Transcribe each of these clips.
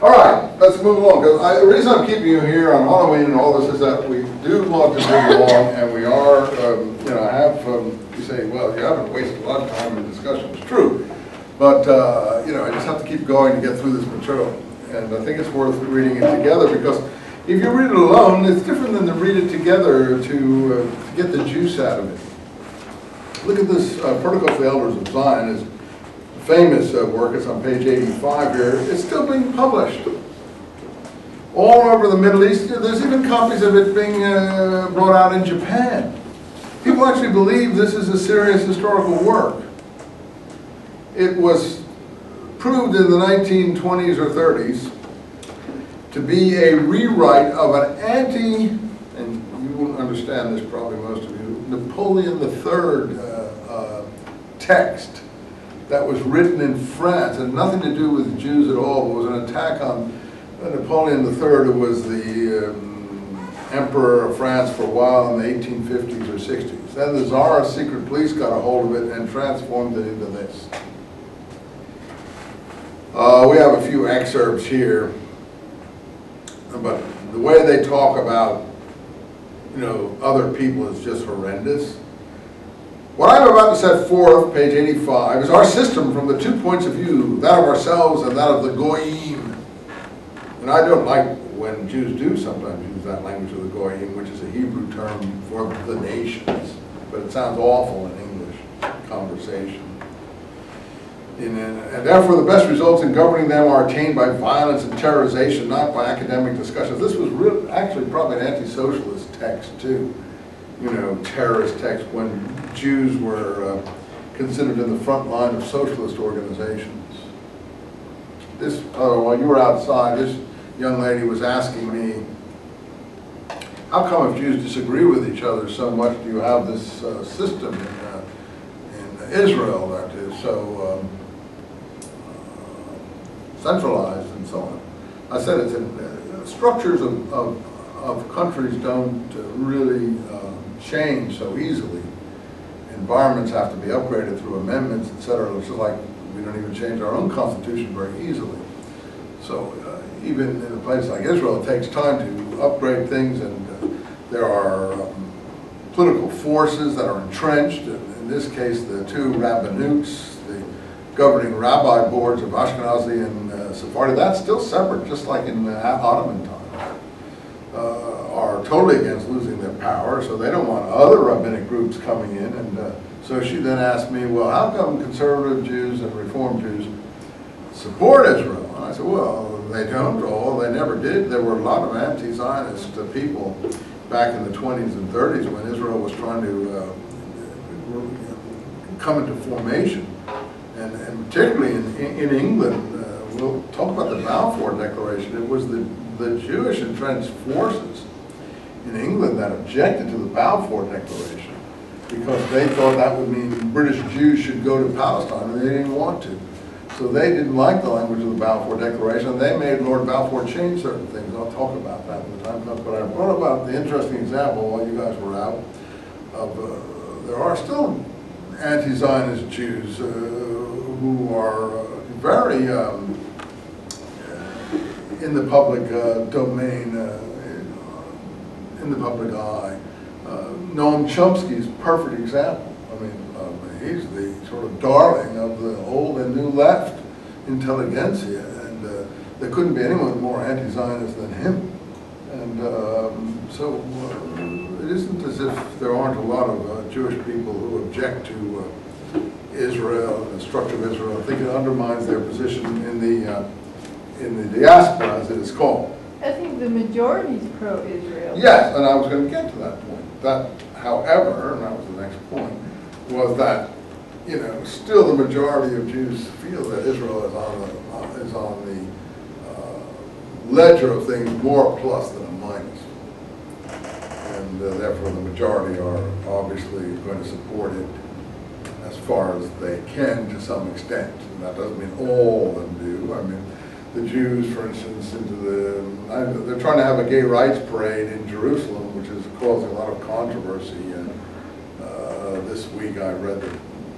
All right, let's move along. The reason I'm keeping you here on Halloween and all this is that we do want to move along, and we are, you know, I have, you say, well, you haven't wasted a lot of time in discussion. It's true. But, you know, I just have to keep going to get through this material. And I think it's worth reading it together, because if you read it alone, it's different than to read it together to get the juice out of it. Look at this Protocol for the Elders of Zion. It's famous work. It's on page 85 here. It's still being published all over the Middle East. There's even copies of it being brought out in Japan. People actually believe this is a serious historical work. It was proved in the 1920s or 30s to be a rewrite of an and you won't understand this probably, most of you, Napoleon III text that was written in France. It had nothing to do with Jews at all. It was an attack on Napoleon III, who was the emperor of France for a while in the 1850s or 60s. Then the Tsar's secret police got a hold of it and transformed it into this. We have a few excerpts here, but the way they talk about, you know, other people is just horrendous. What I'm about to set forth, page 85, is our system from the 2 points of view, that of ourselves and that of the goyim. And I don't like when Jews do sometimes use that language of the goyim, which is a Hebrew term for the nations, but it sounds awful in English conversation. And therefore the best results in governing them are attained by violence and terrorization, not by academic discussions. This was actually probably an anti-socialist text too. You know, terrorist text when Jews were considered in the front line of socialist organizations. This, while you were outside, this young lady was asking me, how come if Jews disagree with each other so much do you have this system in Israel that is so centralized and so on? I said it's in structures of countries don't really change so easily. Environments have to be upgraded through amendments, etc. It's just like we don't even change our own constitution very easily. So even in a place like Israel, it takes time to upgrade things, and there are political forces that are entrenched. In this case, the two rabbinutes, the governing rabbi boards of Ashkenazi and Sephardi, that's still separate, just like in Ottoman times. Are totally against losing their power, so they don't want other rabbinic groups coming in. And so she then asked me, well, how come conservative Jews and Reform Jews support Israel? And I said, well, they don't all. They never did. There were a lot of anti-Zionist people back in the 20s and 30s when Israel was trying to come into formation. And particularly in England, we'll talk about the Balfour Declaration. It was the Jewish entrenched forces in England that objected to the Balfour Declaration because they thought that would mean British Jews should go to Palestine, and they didn't want to. So they didn't like the language of the Balfour Declaration, and they made Lord Balfour change certain things. I'll talk about that when the time comes. But I brought about the interesting example while you guys were out of there are still anti-Zionist Jews who are very in the public domain, in the public eye. Noam Chomsky's a perfect example. I mean, he's the sort of darling of the old and new left intelligentsia, and there couldn't be anyone more anti-Zionist than him. And so it isn't as if there aren't a lot of Jewish people who object to Israel, the structure of Israel. I think it undermines their position in the diaspora, as it is called. I think the majority is pro-Israel. Yes, and I was going to get to that point. That, however, and that was the next point, was that, you know, still the majority of Jews feel that Israel is on the ledger of things more a plus than a minus. And therefore the majority are obviously going to support it as far as they can to some extent. And that doesn't mean all of them do. I mean, the Jews, for instance, they're trying to have a gay rights parade in Jerusalem, which is causing a lot of controversy. And this week I read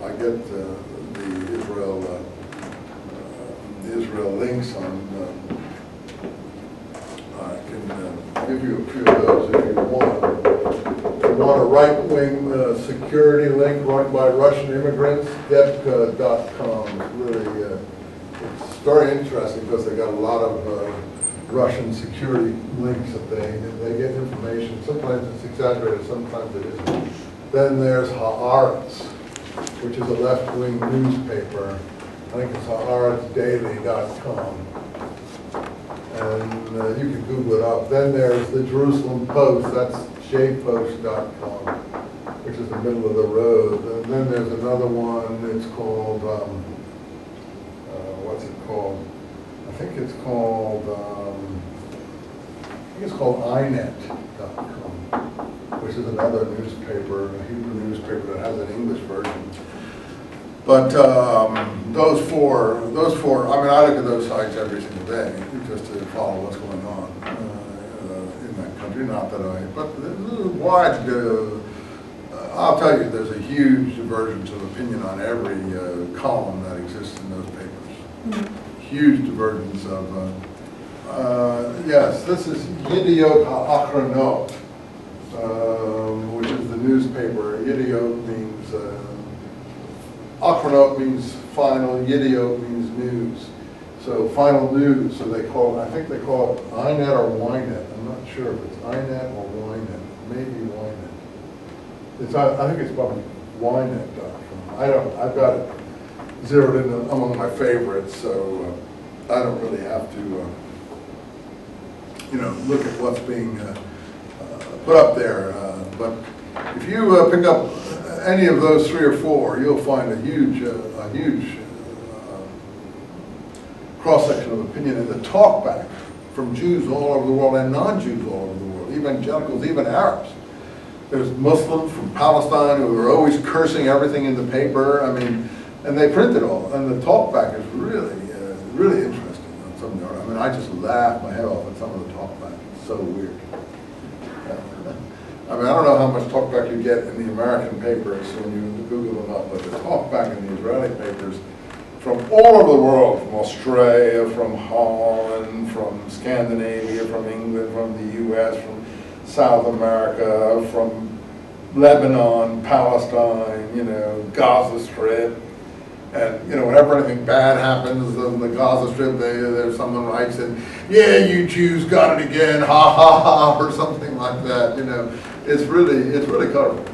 I get the Israel links on give you a few of those if you want. If you want a right-wing security link run by Russian immigrants, debka.com is really, it's very interesting because they got a lot of Russian security links that they get information. Sometimes it's exaggerated, sometimes it isn't. Then there's Haaretz, which is a left-wing newspaper. I think it's haaretzdaily.com. And you can Google it up. Then there's the Jerusalem Post, that's jpost.com, which is the middle of the road. And then there's another one, it's called, what's it called? I think it's called inet.com, which is another newspaper, a Hebrew newspaper that has an English version. But those four, I mean, I look at those sites every single day just to follow what's going on in that country. Not that but there's a wide, I'll tell you, there's a huge divergence of opinion on every column that exists in those papers. Mm-hmm. Huge divergence of, yes, this is Yediot HaAchronot, which is the newspaper. Yediot means, Achronot means final, Yediot means news. So final news, so they call it, I think they call it iNet or Ynet. I'm not sure if it's iNet or Ynet, maybe Ynet. I think it's probably Ynet.com. I've got it zeroed in among my favorites, so I don't really have to, look at what's being put up there. But if you pick up any of those 3 or 4, you'll find a huge cross-section of opinion and the talkback from Jews all over the world and non-Jews all over the world, evangelicals, even Arabs. There's Muslims from Palestine who are always cursing everything in the paper. I mean, and they print it all. And the talkback is really, really interesting on some of the, I mean, I just laugh my head off at some of the talkback. It's so weird. I mean, I don't know how much talkback you get in the American papers when you Google them up, but the talkback in the Israeli papers from all over the world, from Australia, from Holland, from Scandinavia, from England, from the US, from South America, from Lebanon, Palestine, Gaza Strip. And, whenever anything bad happens in the Gaza Strip, there's someone writes it, yeah, you Jews got it again, ha ha ha, or something like that, It's really colorful.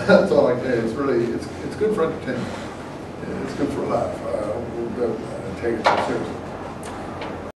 That's all I can say. It's good for entertainment. It's good for a laugh. We'll take it seriously.